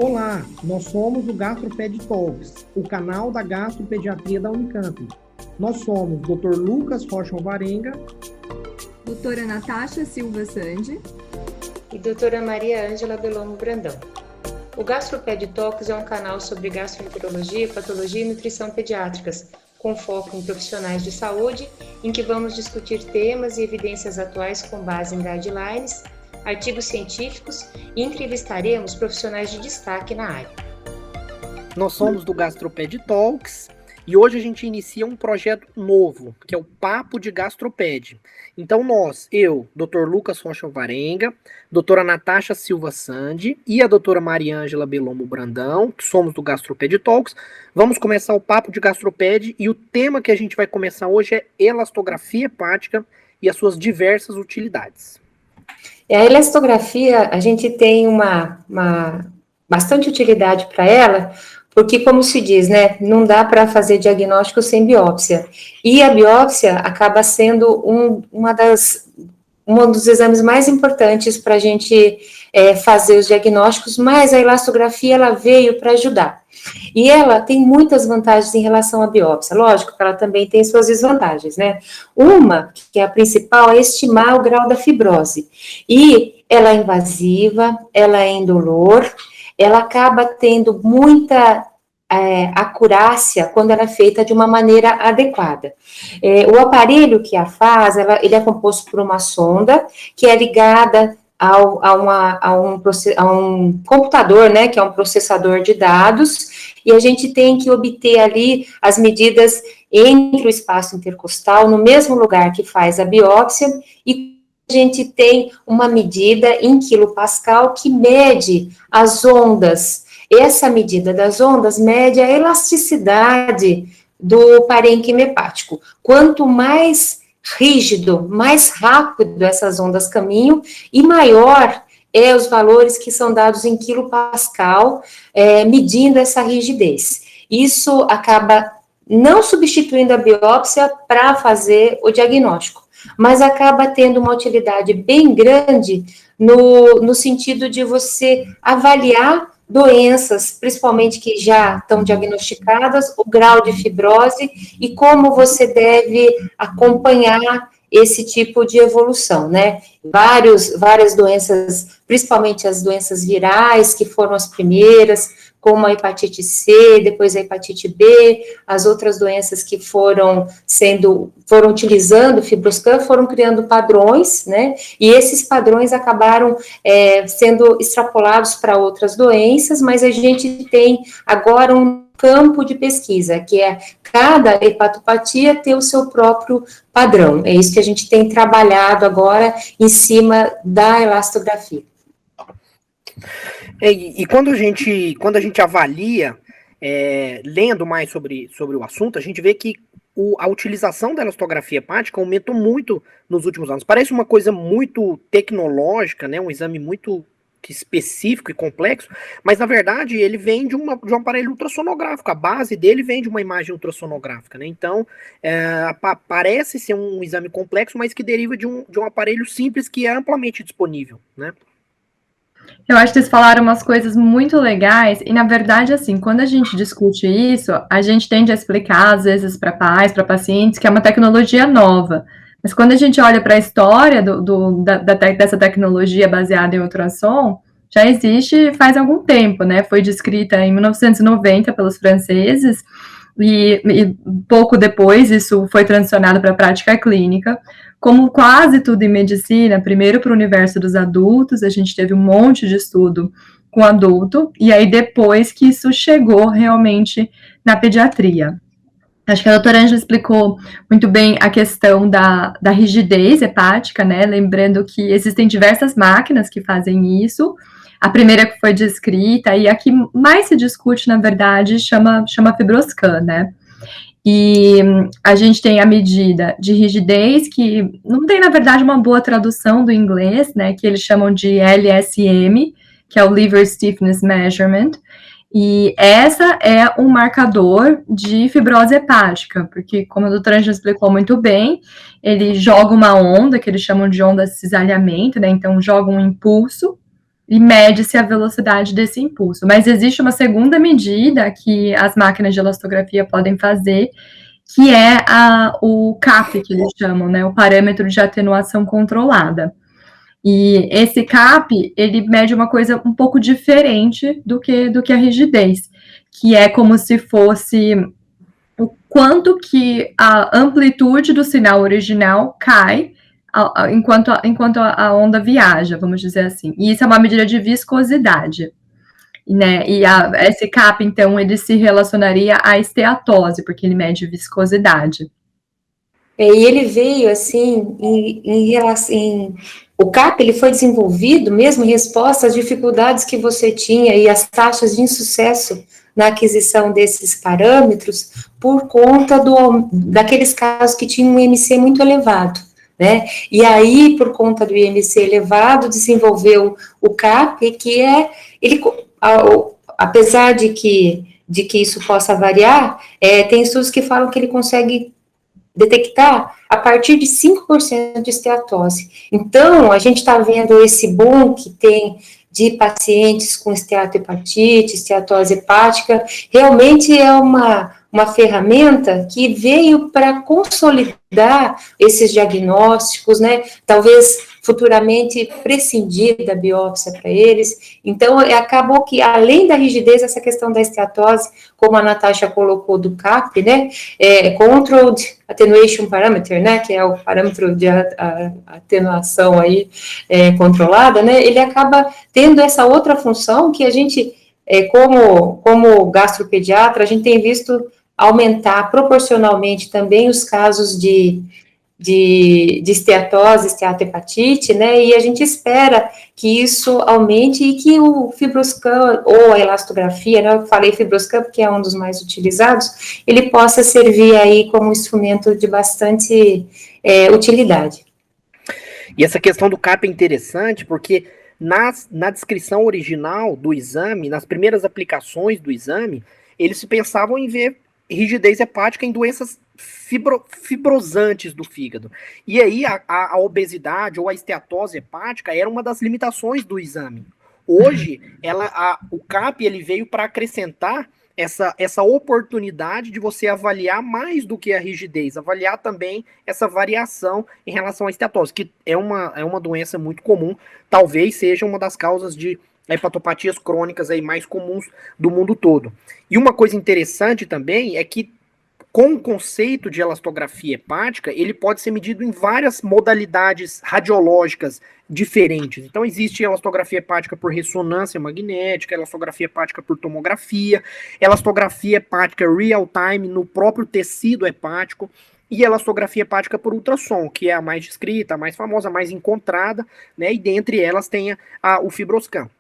Olá, nós somos o GastroPed Talks, o canal da gastropediatria da Unicamp. Nós somos Dr. Lucas Rocha Alvarenga, doutora Natasha Silva Sandi e doutora Maria Ângela Bellomo Brandão. O GastroPed Talks é um canal sobre gastroenterologia, patologia e nutrição pediátricas, com foco em profissionais de saúde, em que vamos discutir temas e evidências atuais com base em guidelines, artigos científicos e entrevistaremos profissionais de destaque na área. Nós somos do GastroPed Talks e hoje a gente inicia um projeto novo, que é o Papo de Gastroped. Então eu, Dr. Lucas Rocha Alvarenga, doutora Natasha Silva Sandi e a doutora Maria Ângela Bellomo Brandão, que somos do GastroPed Talks, vamos começar o Papo de Gastroped e o tema que a gente vai começar hoje é elastografia hepática e as suas diversas utilidades. A elastografia, a gente tem uma bastante utilidade para ela, porque, como se diz, né, não dá para fazer diagnóstico sem biópsia. E a biópsia acaba sendo um dos exames mais importantes para a gente fazer os diagnósticos, mas a elastografia, ela veio para ajudar. E ela tem muitas vantagens em relação à biópsia. Lógico que ela também tem suas desvantagens, né? Uma, que é a principal, é estimar o grau da fibrose. E ela é invasiva, ela é indolor, ela acaba tendo muita acurácia quando ela é feita de uma maneira adequada. O aparelho que a faz, ele é composto por uma sonda que é ligada a um computador, né, que é um processador de dados, e a gente tem que obter ali as medidas entre o espaço intercostal, no mesmo lugar que faz a biópsia, e a gente tem uma medida em quilopascal que mede as ondas. Essa medida das ondas mede a elasticidade do parênquima hepático. Quanto mais rígido, mais rápido essas ondas caminham e maior os valores que são dados em quilopascal, medindo essa rigidez. Isso acaba não substituindo a biópsia para fazer o diagnóstico, mas acaba tendo uma utilidade bem grande no sentido de você avaliar doenças, principalmente que já estão diagnosticadas, o grau de fibrose e como você deve acompanhar esse tipo de evolução, né? Várias doenças, principalmente as doenças virais, que foram as primeiras, como a hepatite C, depois a hepatite B, as outras doenças que foram utilizando o FibroScan, foram criando padrões, né? E esses padrões acabaram sendo extrapolados para outras doenças, mas a gente tem agora um campo de pesquisa, que é cada hepatopatia ter o seu próprio padrão. É isso que a gente tem trabalhado agora em cima da elastografia. E quando a gente avalia, lendo mais sobre o assunto, a gente vê que a utilização da elastografia hepática aumentou muito nos últimos anos. Parece uma coisa muito tecnológica, né, um exame muito específico e complexo, mas na verdade ele vem de um aparelho ultrassonográfico, a base dele vem de uma imagem ultrassonográfica, né? Então parece ser um exame complexo, mas que deriva de um aparelho simples que é amplamente disponível, né? Eu acho que vocês falaram umas coisas muito legais, e na verdade, assim, quando a gente discute isso, a gente tende a explicar, às vezes, para pais, para pacientes, que é uma tecnologia nova. Mas quando a gente olha para a história dessa tecnologia baseada em ultrassom, já existe faz algum tempo, né? Foi descrita em 1990 pelos franceses, e pouco depois isso foi transicionado para a prática clínica. Como quase tudo em medicina, primeiro para o universo dos adultos, a gente teve um monte de estudo com adulto, e aí depois que isso chegou realmente na pediatria. Acho que a doutora Ângela explicou muito bem a questão da rigidez hepática, né? Lembrando que existem diversas máquinas que fazem isso. A primeira que foi descrita, e a que mais se discute, na verdade, chama FibroScan, né? E a gente tem a medida de rigidez, que não tem, na verdade, uma boa tradução do inglês, né, que eles chamam de LSM, que é o Liver Stiffness Measurement, e essa é um marcador de fibrose hepática, porque, como a doutora Angela explicou muito bem, ele joga uma onda, que eles chamam de onda de cisalhamento, né, então joga um impulso, e mede-se a velocidade desse impulso. Mas existe uma segunda medida que as máquinas de elastografia podem fazer, que é o CAP, que eles chamam, né, o parâmetro de atenuação controlada. E esse CAP, ele mede uma coisa um pouco diferente do que a rigidez, que é como se fosse o quanto que a amplitude do sinal original cai enquanto a onda viaja, vamos dizer assim. E isso é uma medida de viscosidade, né? E esse CAP, então, ele se relacionaria à esteatose, porque ele mede viscosidade. E ele veio, assim, em relação... O CAP, ele foi desenvolvido mesmo em resposta às dificuldades que você tinha e às taxas de insucesso na aquisição desses parâmetros por conta daqueles casos que tinham um IMC muito elevado, né? E aí, por conta do IMC elevado, desenvolveu o CAP, que apesar de que isso possa variar, tem estudos que falam que ele consegue detectar a partir de 5% de esteatose. Então, a gente está vendo esse boom que tem de pacientes com esteatohepatite, esteatose hepática, realmente é uma ferramenta que veio para consolidar esses diagnósticos, né, talvez futuramente prescindir da biópsia para eles. Então, acabou que, além da rigidez, essa questão da esteatose, como a Natasha colocou do CAP, né, Controlled Attenuation Parameter, né, que é o parâmetro de atenuação aí controlada, né, ele acaba tendo essa outra função que a gente, como gastropediatra, a gente tem visto aumentar proporcionalmente também os casos de esteatose, esteatohepatite, né, e a gente espera que isso aumente e que o FibroScan, ou a elastografia, né, eu falei FibroScan porque é um dos mais utilizados, ele possa servir aí como instrumento de bastante utilidade. E essa questão do CAP é interessante porque na descrição original do exame, nas primeiras aplicações do exame, eles se pensavam em ver rigidez hepática em doenças fibrosantes do fígado. E aí a obesidade ou a esteatose hepática era uma das limitações do exame. Hoje, o CAP ele veio para acrescentar essa oportunidade de você avaliar mais do que a rigidez, avaliar também essa variação em relação à esteatose, que é uma doença muito comum, talvez seja uma das causas de hepatopatias crônicas aí mais comuns do mundo todo. E uma coisa interessante também é que com o conceito de elastografia hepática, ele pode ser medido em várias modalidades radiológicas diferentes. Então, existe elastografia hepática por ressonância magnética, elastografia hepática por tomografia, elastografia hepática real-time no próprio tecido hepático, e elastografia hepática por ultrassom, que é a mais descrita, a mais famosa, a mais encontrada, né? E dentre elas tem o FibroScan.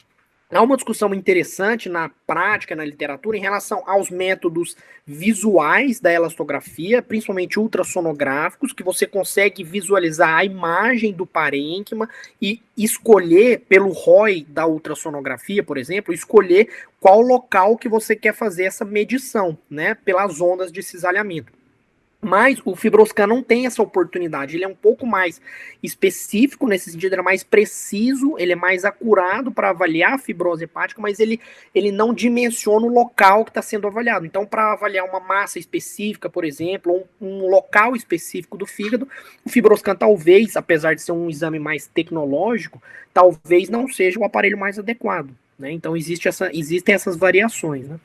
Há uma discussão interessante na prática, na literatura, em relação aos métodos visuais da elastografia, principalmente ultrassonográficos, que você consegue visualizar a imagem do parênquima e escolher, pelo ROI da ultrassonografia, por exemplo, escolher qual local que você quer fazer essa medição, né, pelas ondas de cisalhamento. Mas o FibroScan não tem essa oportunidade, ele é um pouco mais específico nesse sentido, ele é mais preciso, ele é mais acurado para avaliar a fibrose hepática, mas ele não dimensiona o local que está sendo avaliado. Então, para avaliar uma massa específica, por exemplo, ou um local específico do fígado, o FibroScan talvez, apesar de ser um exame mais tecnológico, talvez não seja o aparelho mais adequado, né? Então, existem essas variações, né?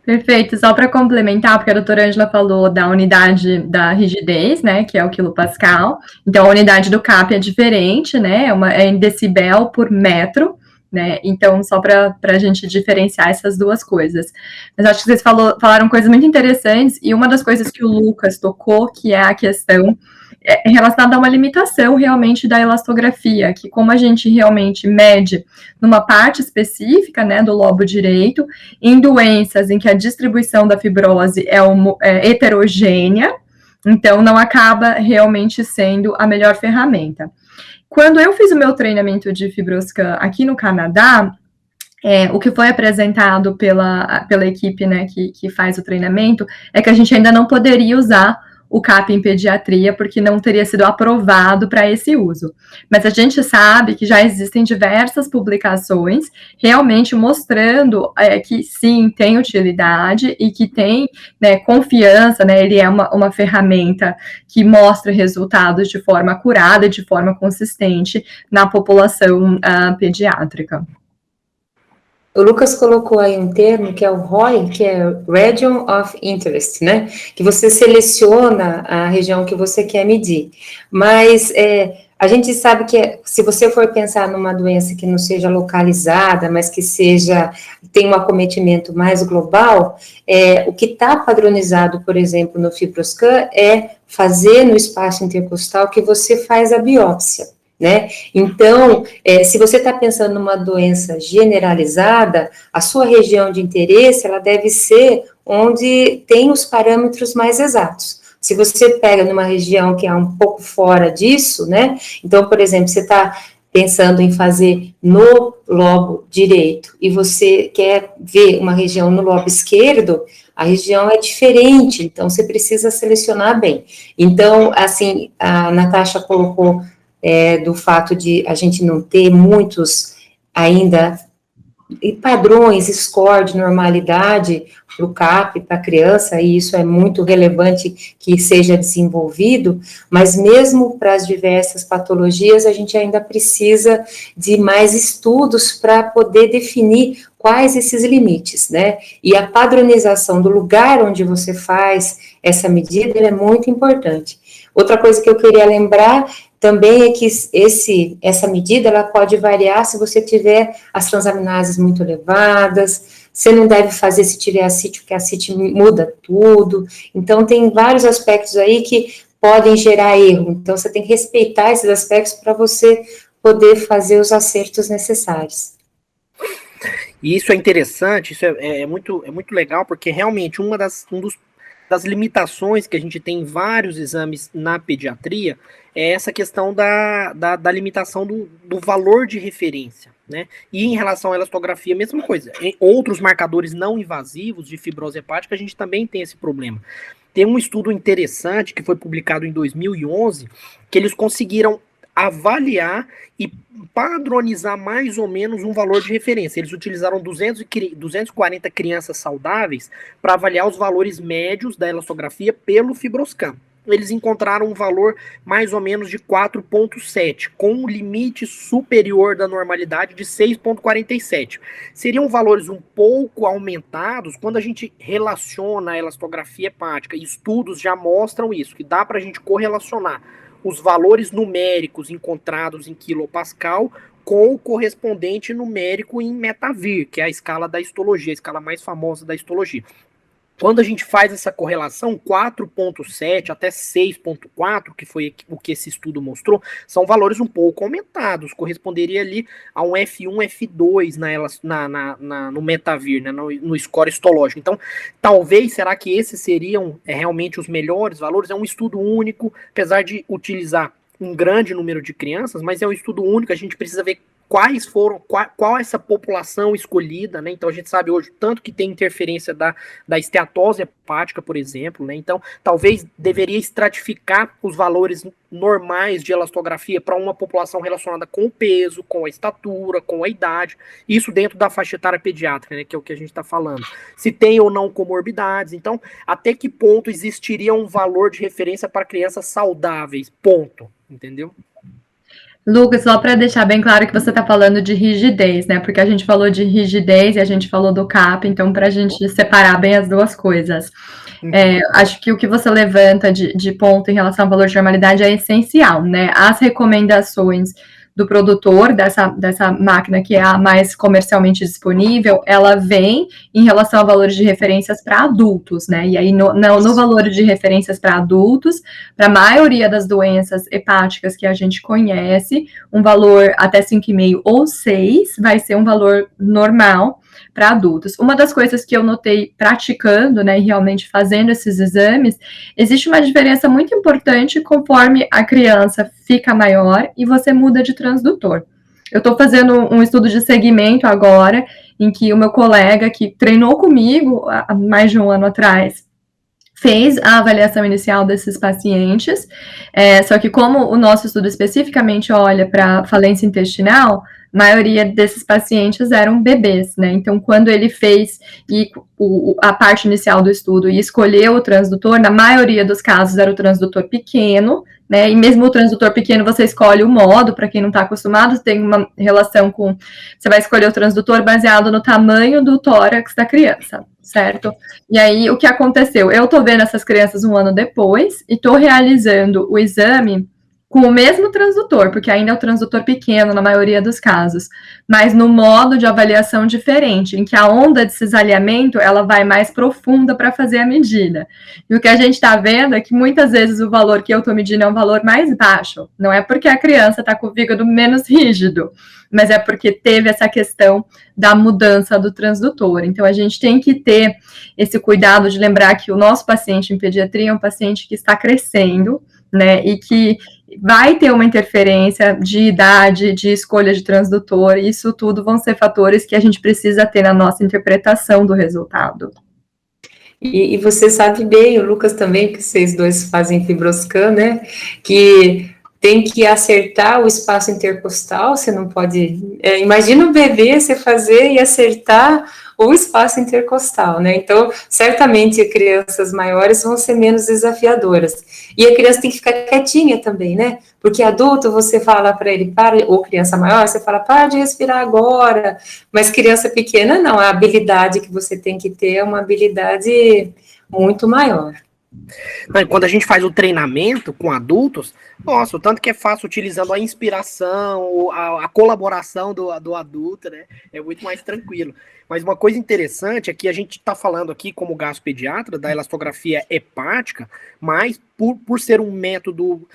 Perfeito, só para complementar, porque a doutora Ângela falou da unidade da rigidez, né, que é o quilopascal, então a unidade do CAP é diferente, né, é em decibel por metro, né, então só para a gente diferenciar essas duas coisas. Mas acho que vocês falaram coisas muito interessantes, e uma das coisas que o Lucas tocou, que é a questão relacionada a uma limitação realmente da elastografia, que como a gente realmente mede numa parte específica, né, do lobo direito, em doenças em que a distribuição da fibrose é heterogênea, então não acaba realmente sendo a melhor ferramenta. Quando eu fiz o meu treinamento de FibroScan aqui no Canadá, o que foi apresentado pela equipe, né, que faz o treinamento, é que a gente ainda não poderia usar o CAP em pediatria, porque não teria sido aprovado para esse uso. Mas a gente sabe que já existem diversas publicações realmente mostrando que sim, tem utilidade e que tem, né, confiança, né, ele é uma ferramenta que mostra resultados de forma acurada, de forma consistente na população pediátrica. O Lucas colocou aí um termo que é o ROI, que é Region of Interest, né? Que você seleciona a região que você quer medir. Mas a gente sabe que se você for pensar numa doença que não seja localizada, mas que tem um acometimento mais global, o que está padronizado, por exemplo, no FibroScan é fazer no espaço intercostal que você faz a biópsia. Né? Então, se você está pensando numa doença generalizada, a sua região de interesse, ela deve ser onde tem os parâmetros mais exatos. Se você pega numa região que é um pouco fora disso, né? Então, por exemplo, você está pensando em fazer no lobo direito e você quer ver uma região no lobo esquerdo, a região é diferente, então você precisa selecionar bem. Então, assim, a Natasha colocou do fato de a gente não ter muitos ainda padrões, score de normalidade para o CAP, para a criança, e isso é muito relevante que seja desenvolvido, mas mesmo para as diversas patologias, a gente ainda precisa de mais estudos para poder definir quais esses limites, né? E a padronização do lugar onde você faz essa medida é muito importante. Outra coisa que eu queria lembrar também é que essa medida ela pode variar se você tiver as transaminases muito elevadas, você não deve fazer se tiver ascite, porque a ascite muda tudo. Então, tem vários aspectos aí que podem gerar erro. Então, você tem que respeitar esses aspectos para você poder fazer os acertos necessários. E isso é interessante, isso é muito legal, porque realmente uma das limitações que a gente tem em vários exames na pediatria é essa questão da limitação do valor de referência, né? E em relação à elastografia, a mesma coisa. Em outros marcadores não invasivos de fibrose hepática, a gente também tem esse problema. Tem um estudo interessante que foi publicado em 2011, que eles conseguiram avaliar e padronizar mais ou menos um valor de referência. Eles utilizaram 240 crianças saudáveis para avaliar os valores médios da elastografia pelo FibroScan. Eles encontraram um valor mais ou menos de 4,7, com um limite superior da normalidade de 6,47. Seriam valores um pouco aumentados quando a gente relaciona a elastografia hepática. Estudos já mostram isso, que dá para a gente correlacionar os valores numéricos encontrados em quilopascal com o correspondente numérico em Metavir, que é a escala da histologia, a escala mais famosa da histologia. Quando a gente faz essa correlação, 4,7 até 6,4, que foi o que esse estudo mostrou, são valores um pouco aumentados, corresponderia ali a um F1, F2 no Metavir, né, no score histológico. Então, talvez, será que esses seriam realmente os melhores valores? É um estudo único, apesar de utilizar um grande número de crianças, mas é um estudo único, a gente precisa ver qual essa população escolhida, né? Então a gente sabe hoje tanto que tem interferência da esteatose hepática, por exemplo, né? Então talvez deveria estratificar os valores normais de elastografia para uma população relacionada com o peso, com a estatura, com a idade, isso dentro da faixa etária pediátrica, né? Que é o que a gente está falando. Se tem ou não comorbidades, então até que ponto existiria um valor de referência para crianças saudáveis, ponto, entendeu? Lucas, só para deixar bem claro que você está falando de rigidez, né? Porque a gente falou de rigidez e a gente falou do CAP, então para a gente separar bem as duas coisas. Acho que o que você levanta de ponto em relação ao valor de normalidade é essencial, né? As recomendações do produtor dessa máquina, que é a mais comercialmente disponível, ela vem em relação a valores de referências para adultos, né? E aí, no valor de referências para adultos, para a maioria das doenças hepáticas que a gente conhece, um valor até 5,5 ou 6 vai ser um valor normal para adultos. Uma das coisas que eu notei praticando, né, e realmente fazendo esses exames, existe uma diferença muito importante conforme a criança fica maior e você muda de transdutor. Eu estou fazendo um estudo de segmento agora, em que o meu colega que treinou comigo há mais de um ano atrás fez a avaliação inicial desses pacientes, só que como o nosso estudo especificamente olha para falência intestinal, a maioria desses pacientes eram bebês, né? Então, quando ele fez a parte inicial do estudo e escolheu o transdutor, na maioria dos casos era o transdutor pequeno, né? E mesmo o transdutor pequeno, você escolhe o modo, para quem não está acostumado, tem uma relação com... Você vai escolher o transdutor baseado no tamanho do tórax da criança, certo? E aí, o que aconteceu? Eu estou vendo essas crianças um ano depois e estou realizando o exame com o mesmo transdutor, porque ainda é o transdutor pequeno na maioria dos casos, mas no modo de avaliação diferente, em que a onda de cisalhamento, ela vai mais profunda para fazer a medida. E o que a gente está vendo é que muitas vezes o valor que eu estou medindo é um valor mais baixo, não é porque a criança está com o fígado menos rígido, mas é porque teve essa questão da mudança do transdutor. Então, a gente tem que ter esse cuidado de lembrar que o nosso paciente em pediatria é um paciente que está crescendo, né, e que vai ter uma interferência de idade, de escolha de transdutor, isso tudo vão ser fatores que a gente precisa ter na nossa interpretação do resultado. E você sabe bem, o Lucas também, que vocês dois fazem fibroscan, né, que tem que acertar o espaço intercostal, você não pode... imagina o bebê você fazer e acertar o espaço intercostal, né? Então, certamente, crianças maiores vão ser menos desafiadoras. E a criança tem que ficar quietinha também, né? Porque adulto, você fala para ele, para, ou criança maior, você fala, para de respirar agora. Mas criança pequena, não. A habilidade que você tem que ter é uma habilidade muito maior. Quando a gente faz o treinamento com adultos, nossa, o tanto que é fácil utilizando a inspiração, a colaboração do adulto, né? É muito mais tranquilo. Mas uma coisa interessante é que a gente está falando aqui, como gastropediatra, da elastografia hepática, mas por ser um método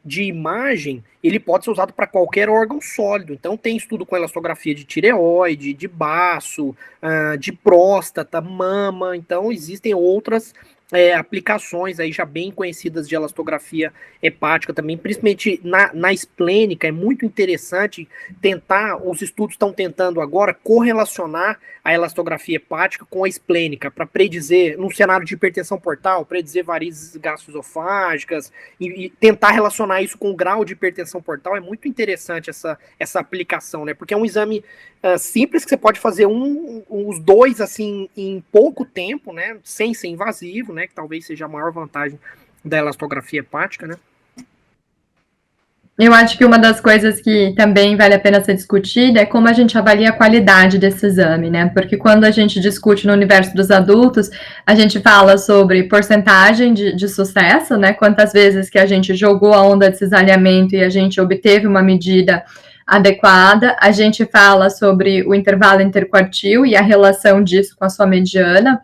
de imagem, ele pode ser usado para qualquer órgão sólido. Então, tem estudo com elastografia de tireoide, de baço, de próstata, mama. Então, existem outras aplicações aí já bem conhecidas de elastografia hepática também, principalmente na esplênica. É muito interessante tentar, os estudos estão tentando agora correlacionar a elastografia hepática com a esplênica, para predizer, num cenário de hipertensão portal, predizer varizes gastroesofágicas e tentar relacionar isso com o grau de hipertensão portal. É muito interessante essa aplicação, né? Porque é um exame simples que você pode fazer os dois assim em pouco tempo, né? Sem ser invasivo, né? Que talvez seja a maior vantagem da elastografia hepática, né? Eu acho que uma das coisas que também vale a pena ser discutida é como a gente avalia a qualidade desse exame, né? Porque quando a gente discute no universo dos adultos, a gente fala sobre porcentagem de sucesso, né? Quantas vezes que a gente jogou a onda de cisalhamento e a gente obteve uma medida adequada. A gente fala sobre o intervalo interquartil e a relação disso com a sua mediana.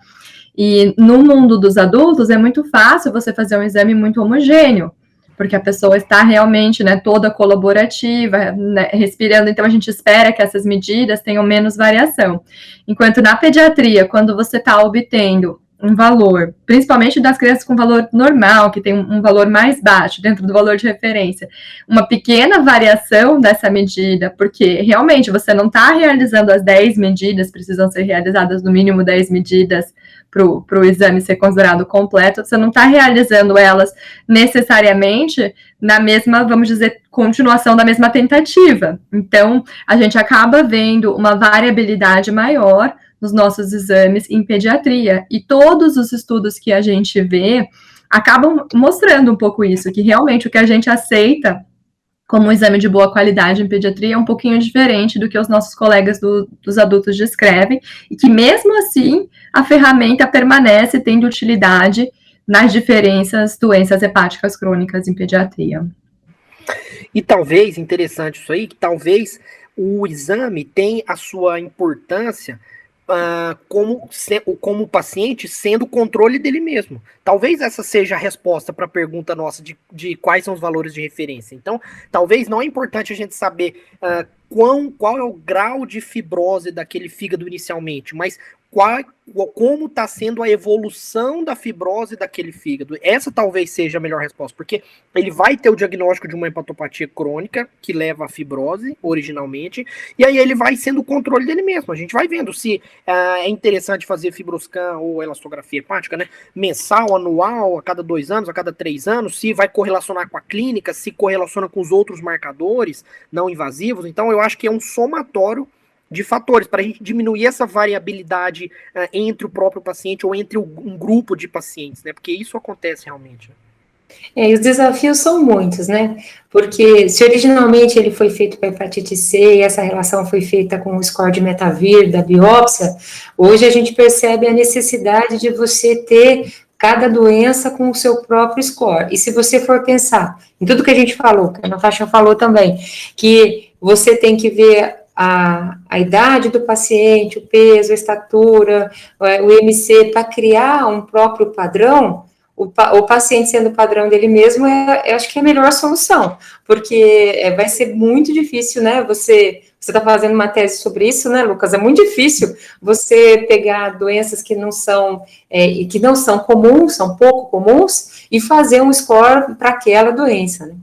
E no mundo dos adultos é muito fácil você fazer um exame muito homogêneo, porque a pessoa está realmente, né, toda colaborativa, né, respirando, então a gente espera que essas medidas tenham menos variação. Enquanto na pediatria, quando você está obtendo um valor, principalmente das crianças com valor normal, que tem um valor mais baixo, dentro do valor de referência, uma pequena variação dessa medida, porque realmente você não está realizando as 10 medidas, precisam ser realizadas no mínimo 10 medidas para o exame ser considerado completo, você não está realizando elas necessariamente na mesma, vamos dizer, continuação da mesma tentativa. Então, a gente acaba vendo uma variabilidade maior nos nossos exames em pediatria. E todos os estudos que a gente vê acabam mostrando um pouco isso, que realmente o que a gente aceita como um exame de boa qualidade em pediatria é um pouquinho diferente do que os nossos colegas dos adultos descrevem, e que mesmo assim a ferramenta permanece tendo utilidade nas diferentes doenças hepáticas crônicas em pediatria. E talvez, interessante isso aí, que talvez o exame tenha a sua importância como o paciente sendo o controle dele mesmo. Talvez essa seja a resposta para a pergunta nossa de quais são os valores de referência. Então, talvez não é importante a gente saber qual é o grau de fibrose daquele fígado inicialmente, mas como está sendo a evolução da fibrose daquele fígado. Essa talvez seja a melhor resposta, porque ele vai ter o diagnóstico de uma hepatopatia crônica, que leva à fibrose, originalmente, e aí ele vai sendo o controle dele mesmo. A gente vai vendo se é interessante fazer fibroscan ou elastografia hepática, né, mensal, anual, a cada 2 anos, a cada 3 anos, se vai correlacionar com a clínica, se correlaciona com os outros marcadores não invasivos. Então eu acho que é um somatório de fatores, para a gente diminuir essa variabilidade entre o próprio paciente ou entre um grupo de pacientes, né? Porque isso acontece realmente. E os desafios são muitos, né? Porque se originalmente ele foi feito para hepatite C e essa relação foi feita com o score de Metavir da biópsia, hoje a gente percebe a necessidade de você ter cada doença com o seu próprio score. E se você for pensar em tudo que a gente falou, que a Natasha falou também, que você tem que ver a idade do paciente, o peso, a estatura, o IMC, para criar um próprio padrão, o paciente sendo o padrão dele mesmo, eu acho que é a melhor solução, porque vai ser muito difícil, né, você está fazendo uma tese sobre isso, né, Lucas? É muito difícil você pegar doenças que não são comuns, são pouco comuns, e fazer um score para aquela doença, né?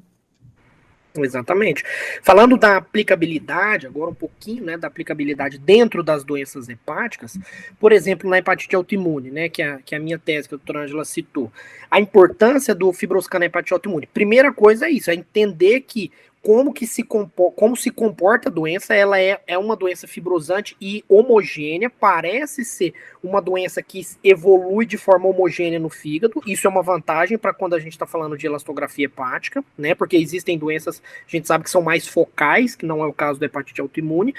Exatamente. Falando da aplicabilidade, agora um pouquinho, né, da aplicabilidade dentro das doenças hepáticas, por exemplo, na hepatite autoimune, né, que é a minha tese que a doutora Ângela citou, a importância do fibroscan na hepatite autoimune. Primeira coisa é isso, é entender que como se comporta a doença. Ela é uma doença fibrosante e homogênea, parece ser uma doença que evolui de forma homogênea no fígado. Isso é uma vantagem para quando a gente está falando de elastografia hepática, né? Porque existem doenças, a gente sabe que são mais focais, que não é o caso da hepatite autoimune.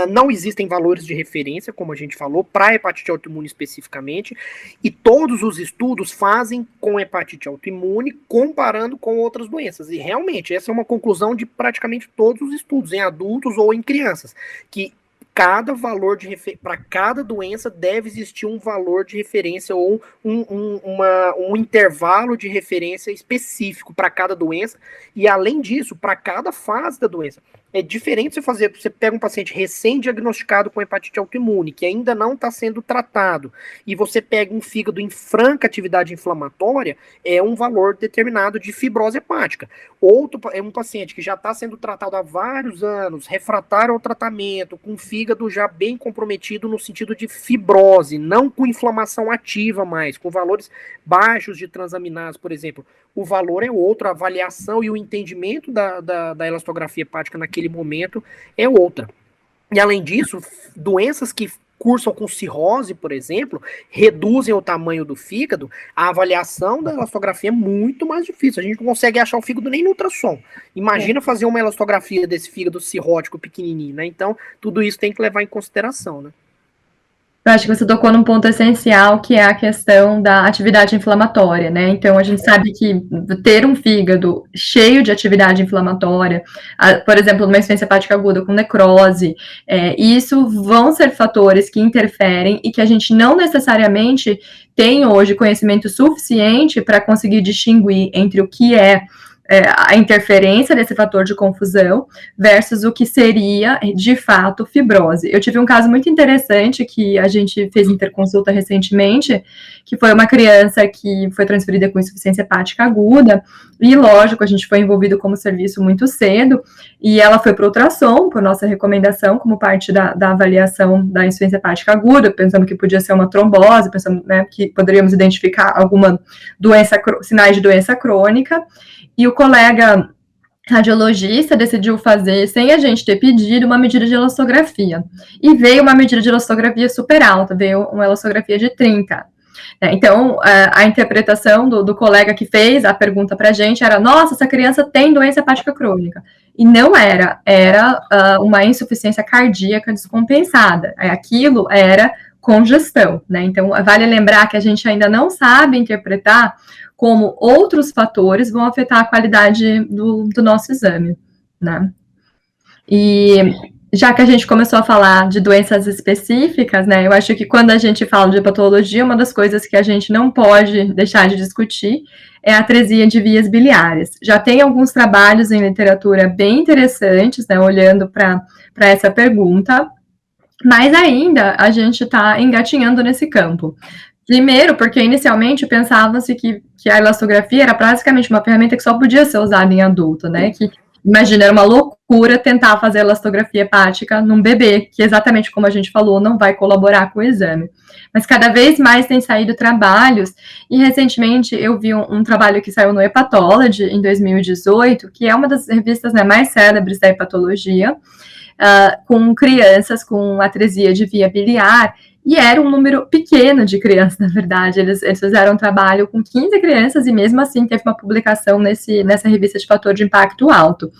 Não existem valores de referência, como a gente falou, para hepatite autoimune especificamente, e todos os estudos fazem com hepatite autoimune comparando com outras doenças, e realmente essa é uma conclusão de praticamente todos os estudos, em adultos ou em crianças, que cada valor para cada doença deve existir um valor de referência ou um intervalo de referência específico para cada doença, e além disso, para cada fase da doença. É diferente você pega um paciente recém-diagnosticado com hepatite autoimune, que ainda não está sendo tratado, e você pega um fígado em franca atividade inflamatória, é um valor determinado de fibrose hepática. Outro é um paciente que já está sendo tratado há vários anos, refratário ao tratamento, com fígado já bem comprometido no sentido de fibrose, não com inflamação ativa mais, com valores baixos de transaminases, por exemplo. O valor é outro, a avaliação e o entendimento da elastografia hepática naquele momento é outra. E além disso, doenças que cursam com cirrose, por exemplo, reduzem o tamanho do fígado, a avaliação da elastografia é muito mais difícil. A gente não consegue achar o fígado nem no ultrassom. Imagina fazer uma elastografia desse fígado cirrótico pequenininho, né? Então, tudo isso tem que levar em consideração, né? Eu acho que você tocou num ponto essencial, que é a questão da atividade inflamatória, né? Então, a gente sabe que ter um fígado cheio de atividade inflamatória, por exemplo, numa insuficiência hepática aguda com necrose, isso vão ser fatores que interferem e que a gente não necessariamente tem hoje conhecimento suficiente para conseguir distinguir entre o que é a interferência desse fator de confusão versus o que seria, de fato, fibrose. Eu tive um caso muito interessante que a gente fez interconsulta recentemente, que foi uma criança que foi transferida com insuficiência hepática aguda, e, lógico, a gente foi envolvido como serviço muito cedo, e ela foi para o ultrassom, por nossa recomendação, como parte da avaliação da insuficiência hepática aguda, pensando que podia ser uma trombose, pensando, né, que poderíamos identificar alguma doença, sinais de doença crônica. E o colega radiologista decidiu fazer, sem a gente ter pedido, uma medida de elastografia. E veio uma medida de elastografia super alta, veio uma elastografia de 30. Então, a interpretação do colega que fez a pergunta para a gente era: nossa, essa criança tem doença hepática crônica. E não era uma insuficiência cardíaca descompensada. Aquilo era congestão, né? Então, vale lembrar que a gente ainda não sabe interpretar como outros fatores vão afetar a qualidade do nosso exame, né? E já que a gente começou a falar de doenças específicas, né, eu acho que quando a gente fala de patologia, uma das coisas que a gente não pode deixar de discutir é a atresia de vias biliares. Já tem alguns trabalhos em literatura bem interessantes, né, olhando para essa pergunta, mas ainda a gente está engatinhando nesse campo. Primeiro, porque inicialmente pensava-se que a elastografia era praticamente uma ferramenta que só podia ser usada em adulto, né? Que, imagina, era uma loucura tentar fazer elastografia hepática num bebê, que exatamente como a gente falou, não vai colaborar com o exame. Mas cada vez mais tem saído trabalhos, e recentemente eu vi um trabalho que saiu no Hepatology, em 2018, que é uma das revistas, né, mais célebres da hepatologia, com crianças com atresia de via biliar, e era um número pequeno de crianças, na verdade. Eles fizeram um trabalho com 15 crianças e mesmo assim teve uma publicação nessa revista de fator de impacto alto.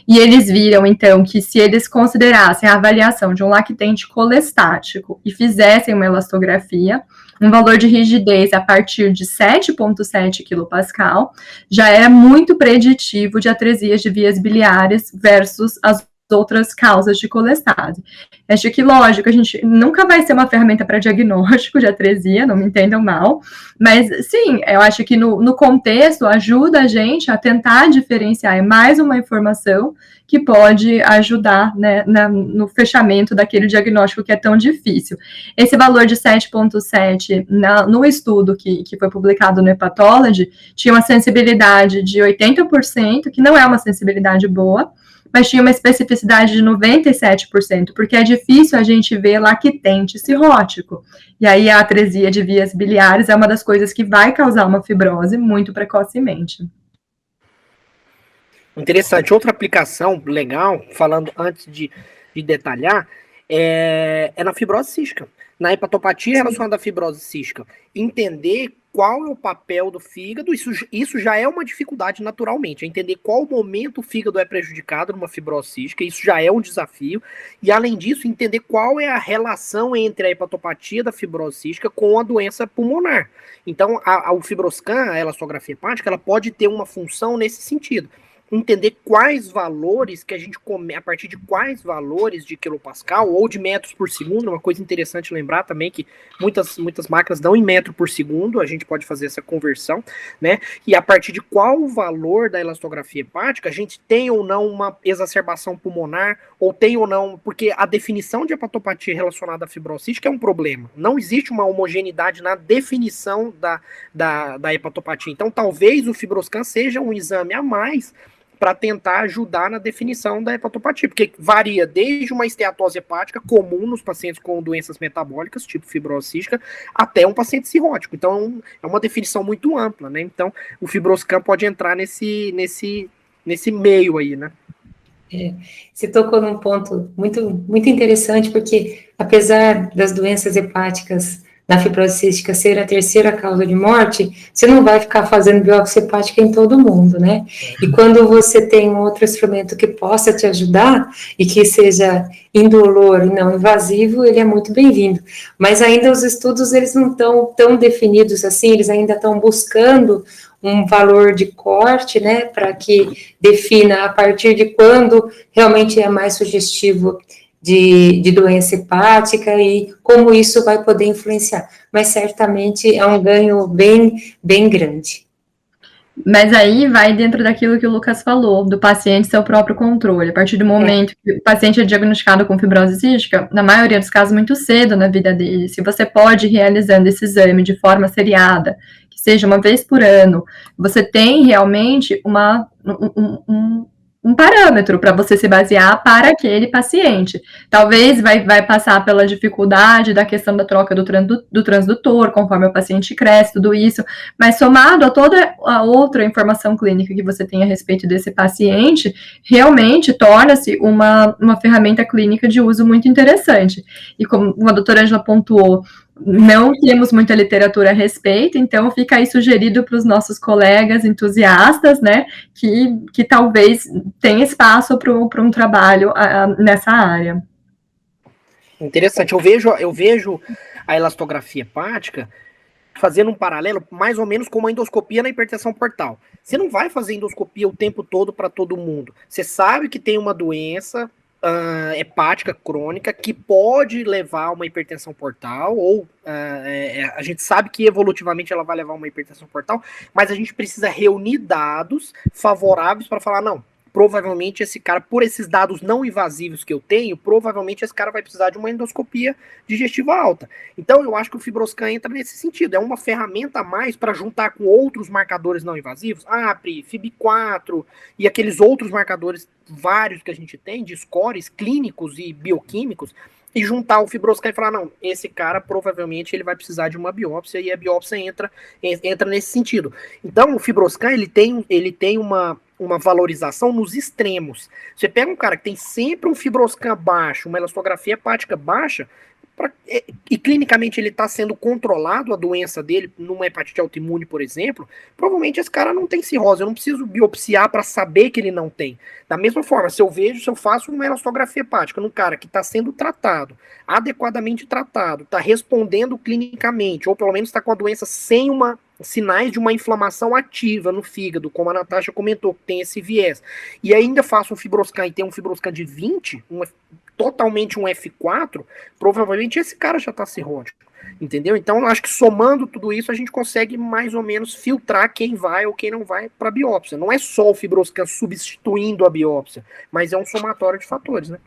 E eles viram, então, que se eles considerassem a avaliação de um lactente colestático e fizessem uma elastografia, um valor de rigidez a partir de 7,7 kPa já era muito preditivo de atresias de vias biliares versus as outras causas de colestase. Acho que, lógico, a gente nunca vai ser uma ferramenta para diagnóstico de atresia, não me entendam mal, mas, sim, eu acho que no contexto ajuda a gente a tentar diferenciar, é mais uma informação que pode ajudar, né, no fechamento daquele diagnóstico que é tão difícil. Esse valor de 7,7 no estudo que foi publicado no Hepatology tinha uma sensibilidade de 80%, que não é uma sensibilidade boa, mas tinha uma especificidade de 97%, porque é difícil a gente ver lactente cirrótico. E aí a atresia de vias biliares é uma das coisas que vai causar uma fibrose muito precocemente. Interessante. Outra aplicação legal, falando antes de detalhar, é na fibrose cística. Na hepatopatia relacionada à fibrose cística. Entender qual é o papel do fígado, isso já é uma dificuldade naturalmente, é entender qual momento o fígado é prejudicado numa fibrose cística, isso já é um desafio, e além disso, entender qual é a relação entre a hepatopatia da fibrose cística com a doença pulmonar. Então, o FibroScan, a elastografia hepática, ela pode ter uma função nesse sentido. Entender quais valores que a gente come, a partir de quais valores de quilopascal ou de metros por segundo, uma coisa interessante lembrar também que muitas máquinas dão em metro por segundo, a gente pode fazer essa conversão, né? E a partir de qual valor da elastografia hepática a gente tem ou não uma exacerbação pulmonar, ou tem ou não, porque a definição de hepatopatia relacionada à fibrose cística é um problema. Não existe uma homogeneidade na definição da hepatopatia. Então, talvez o FibroScan seja um exame a mais para tentar ajudar na definição da hepatopatia, porque varia desde uma esteatose hepática comum nos pacientes com doenças metabólicas, tipo fibrose cística, até um paciente cirrótico. Então, é uma definição muito ampla, né? Então, o FibroScan pode entrar nesse meio aí, né? Você tocou num ponto muito, muito interessante, porque apesar das doenças hepáticas na fibrose cística ser a terceira causa de morte, você não vai ficar fazendo biópsia hepática em todo mundo, né? E quando você tem um outro instrumento que possa te ajudar e que seja indolor e não invasivo, ele é muito bem-vindo. Mas ainda os estudos, eles não estão tão definidos assim, eles ainda estão buscando um valor de corte, né, para que defina a partir de quando realmente é mais sugestivo de doença hepática e como isso vai poder influenciar. Mas certamente é um ganho bem, bem grande. Mas aí vai dentro daquilo que o Lucas falou, do paciente ser o próprio controle. A partir do momento que o paciente é diagnosticado com fibrose cística, na maioria dos casos muito cedo na vida dele, se você pode ir realizando esse exame de forma seriada, que seja uma vez por ano, você tem realmente um parâmetro para você se basear para aquele paciente. Talvez vai passar pela dificuldade da questão da troca do transdutor, conforme o paciente cresce, tudo isso, mas somado a toda a outra informação clínica que você tem a respeito desse paciente, realmente torna-se uma ferramenta clínica de uso muito interessante. E como a doutora Ângela pontuou, não temos muita literatura a respeito, então fica aí sugerido para os nossos colegas entusiastas, né, que talvez tenha espaço para um trabalho nessa área. Interessante. Eu vejo a elastografia hepática fazendo um paralelo mais ou menos com uma endoscopia na hipertensão portal. Você não vai fazer endoscopia o tempo todo para todo mundo. Você sabe que tem uma doença hepática crônica que pode levar a uma hipertensão portal, ou a gente sabe que evolutivamente ela vai levar a uma hipertensão portal, mas a gente precisa reunir dados favoráveis para falar, não, provavelmente esse cara, por esses dados não invasivos que eu tenho, provavelmente esse cara vai precisar de uma endoscopia digestiva alta. Então eu acho que o FibroScan entra nesse sentido, é uma ferramenta a mais para juntar com outros marcadores não invasivos, APRI, FIB4 e aqueles outros marcadores vários que a gente tem, de scores clínicos e bioquímicos, e juntar o FibroScan e falar, não, esse cara provavelmente ele vai precisar de uma biópsia, e a biópsia entra nesse sentido. Então o FibroScan ele tem uma valorização nos extremos. Você pega um cara que tem sempre um FibroScan baixo, uma elastografia hepática baixa, e clinicamente ele está sendo controlado a doença dele numa hepatite autoimune, por exemplo, provavelmente esse cara não tem cirrose, eu não preciso biopsiar para saber que ele não tem. Da mesma forma, se eu faço uma elastografia hepática num cara que está sendo tratado, adequadamente tratado, está respondendo clinicamente, ou pelo menos está com a doença sem sinais de uma inflamação ativa no fígado, como a Natasha comentou, que tem esse viés, e ainda faço um FibroScan e tem um FibroScan de 20, totalmente um F4, provavelmente esse cara já está cirrótico, entendeu? Então, eu acho que somando tudo isso, a gente consegue mais ou menos filtrar quem vai ou quem não vai para a biópsia. Não é só o FibroScan substituindo a biópsia, mas é um somatório de fatores, né?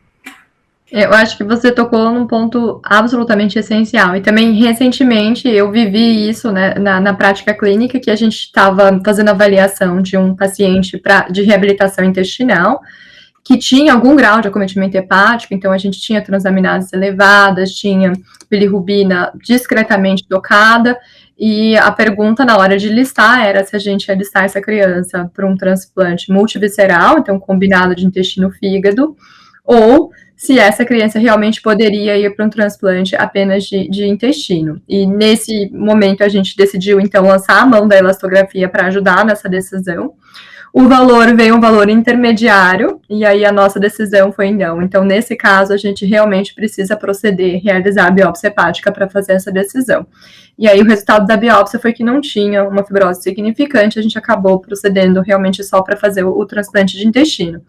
Eu acho que você tocou num ponto absolutamente essencial. E também, recentemente, eu vivi isso, né, na prática clínica, que a gente estava fazendo avaliação de um paciente de reabilitação intestinal, que tinha algum grau de acometimento hepático, então a gente tinha transaminases elevadas, tinha bilirrubina discretamente tocada, e a pergunta na hora de listar era se a gente ia listar essa criança para um transplante multivisceral, então combinado de intestino-fígado, ou se essa criança realmente poderia ir para um transplante apenas de intestino. E nesse momento a gente decidiu, então, lançar a mão da elastografia para ajudar nessa decisão. O valor veio um valor intermediário, e aí a nossa decisão foi não. Então, nesse caso, a gente realmente precisa proceder, realizar a biópsia hepática para fazer essa decisão. E aí o resultado da biópsia foi que não tinha uma fibrose significante, a gente acabou procedendo realmente só para fazer o transplante de intestino.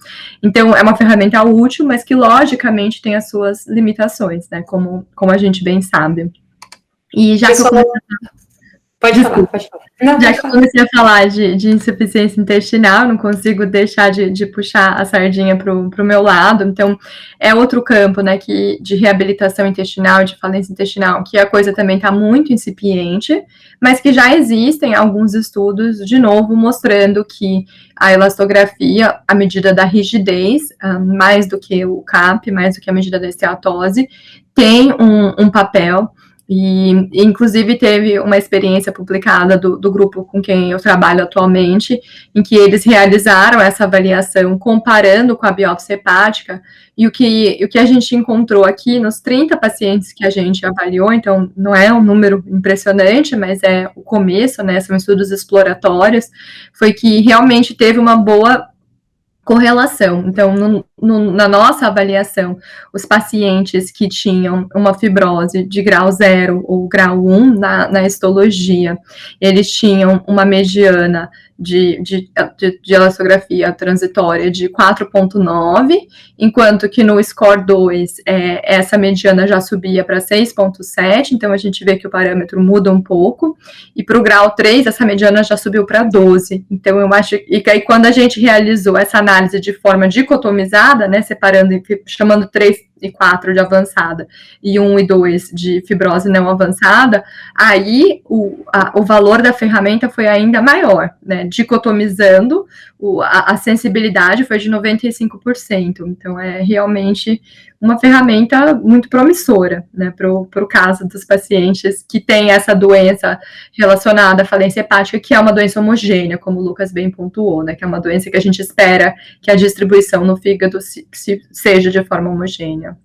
Então, é uma ferramenta útil, mas que logicamente tem as suas limitações, né, como a gente bem sabe. E já Pessoal, que eu pode falar. Não, já que eu comecei a falar de insuficiência intestinal, não consigo deixar de puxar a sardinha para o meu lado. Então, é outro campo, né, de reabilitação intestinal, de falência intestinal, que a coisa também está muito incipiente, mas que já existem alguns estudos, de novo, mostrando que a elastografia, a medida da rigidez, mais do que o CAP, mais do que a medida da esteatose, tem um papel. E, inclusive, teve uma experiência publicada do grupo com quem eu trabalho atualmente, em que eles realizaram essa avaliação comparando com a biópsia hepática, e o que a gente encontrou aqui nos 30 pacientes que a gente avaliou, então não é um número impressionante, mas é o começo, né, são estudos exploratórios, foi que realmente teve uma boa correlação. Então, na nossa avaliação, os pacientes que tinham uma fibrose de grau 0 ou grau 1 na histologia, eles tinham uma mediana de elastografia transitória de 4,9, enquanto que no score 2, essa mediana já subia para 6,7, então a gente vê que o parâmetro muda um pouco, e para o grau 3, essa mediana já subiu para 12. Então, eu acho que aí, quando a gente realizou essa análise de forma dicotomizada, né, separando, chamando 3 e 4 de avançada e 1 e 2 de fibrose não avançada, aí o valor da ferramenta foi ainda maior, né, dicotomizando, a sensibilidade foi de 95%, então é realmente uma ferramenta muito promissora, né, para o caso dos pacientes que têm essa doença relacionada à falência hepática, que é uma doença homogênea, como o Lucas bem pontuou, né, que é uma doença que a gente espera que a distribuição no fígado seja de forma homogênea.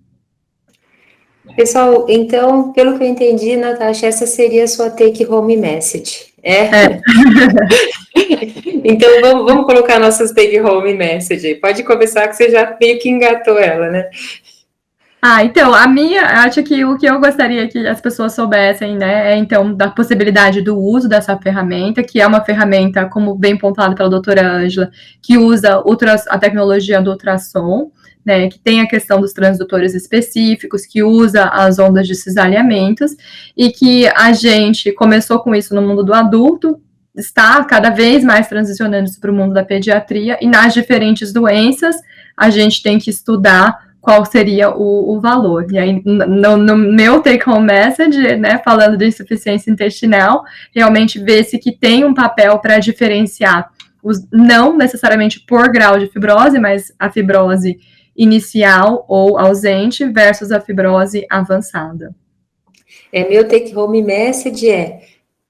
Pessoal, então, pelo que eu entendi, Natasha, essa seria a sua take-home message, é? Então, vamos colocar nossas take-home message aí. Pode começar, que você já meio que engatou ela, né? Então, acho que o que eu gostaria que as pessoas soubessem, né, é então da possibilidade do uso dessa ferramenta, que é uma ferramenta, como bem pontuado pela doutora Ângela, que usa a tecnologia do ultrassom, né, que tem a questão dos transdutores específicos, que usa as ondas de cisalhamentos, e que a gente começou com isso no mundo do adulto, está cada vez mais transicionando para o mundo da pediatria, e nas diferentes doenças, a gente tem que estudar qual seria o valor. E aí, no meu take-home message, né, falando de insuficiência intestinal, realmente vê-se que tem um papel para diferenciar, não necessariamente por grau de fibrose, mas a fibrose inicial ou ausente versus a fibrose avançada. Meu take-home message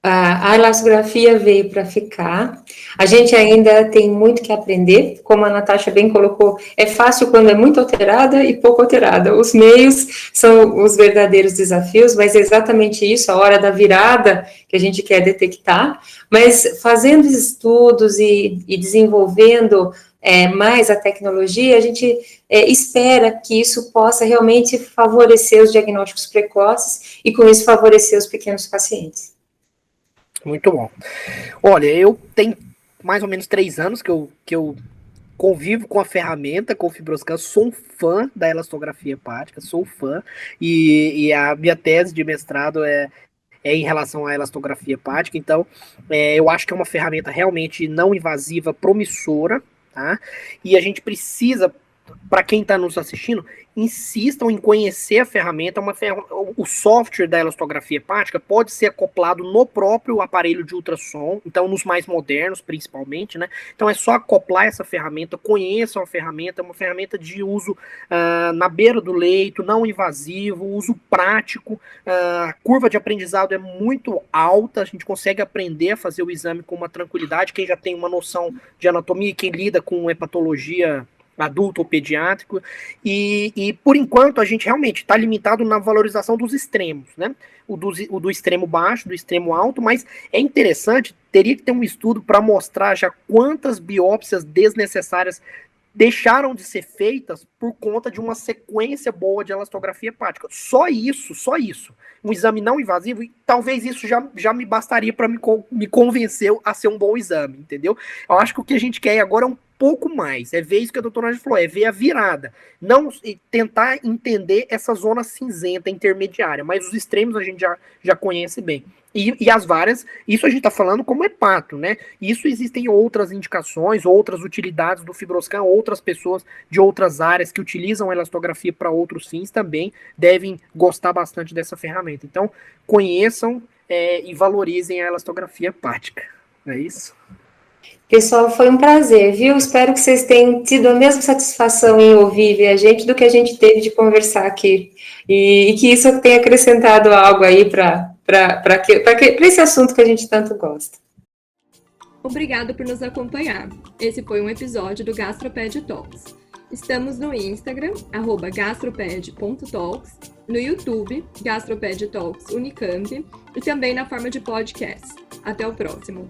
a elastografia veio para ficar. A gente ainda tem muito que aprender, como a Natasha bem colocou, é fácil quando é muito alterada e pouco alterada. Os meios são os verdadeiros desafios, mas é exatamente isso, a hora da virada que a gente quer detectar. Mas fazendo estudos e desenvolvendo mais a tecnologia, a gente espera que isso possa realmente favorecer os diagnósticos precoces e, com isso, favorecer os pequenos pacientes. Muito bom. Olha, eu tenho mais ou menos 3 anos que eu convivo com a ferramenta, com o FibroScan, sou um fã da elastografia hepática, sou fã, e a minha tese de mestrado é em relação à elastografia hepática, então eu acho que é uma ferramenta realmente não invasiva, promissora, tá? E a gente precisa, para quem está nos assistindo, insistam em conhecer a ferramenta. O software da elastografia hepática pode ser acoplado no próprio aparelho de ultrassom, então nos mais modernos principalmente, né? Então é só acoplar essa ferramenta, conheçam a ferramenta, é uma ferramenta de uso na beira do leito, não invasivo, uso prático, a curva de aprendizado é muito alta, a gente consegue aprender a fazer o exame com uma tranquilidade, quem já tem uma noção de anatomia, quem lida com hepatologia adulto ou pediátrico, e por enquanto a gente realmente está limitado na valorização dos extremos, né? O do extremo baixo, do extremo alto, mas é interessante, teria que ter um estudo para mostrar já quantas biópsias desnecessárias deixaram de ser feitas por conta de uma sequência boa de elastografia hepática. Só isso. Um exame não invasivo, e talvez isso já me bastaria para me convencer a ser um bom exame, entendeu? Eu acho que o que a gente quer agora é um pouco mais, é ver isso que a doutora Ângela falou, é ver a virada, não tentar entender essa zona cinzenta intermediária, mas os extremos a gente já conhece bem. E as várias, isso a gente está falando como hepato, né? Isso existem outras indicações, outras utilidades do FibroScan, outras pessoas de outras áreas que utilizam a elastografia para outros fins também devem gostar bastante dessa ferramenta. Então, conheçam e valorizem a elastografia hepática. Não é isso? Pessoal, foi um prazer, viu? Espero que vocês tenham tido a mesma satisfação em ouvir a gente do que a gente teve de conversar aqui. E que isso tenha acrescentado algo aí para esse assunto que a gente tanto gosta. Obrigada por nos acompanhar. Esse foi um episódio do GastroPed Talks. Estamos no Instagram, @gastroped.talks, no YouTube, GastroPed Talks Unicamp, e também na forma de podcast. Até o próximo!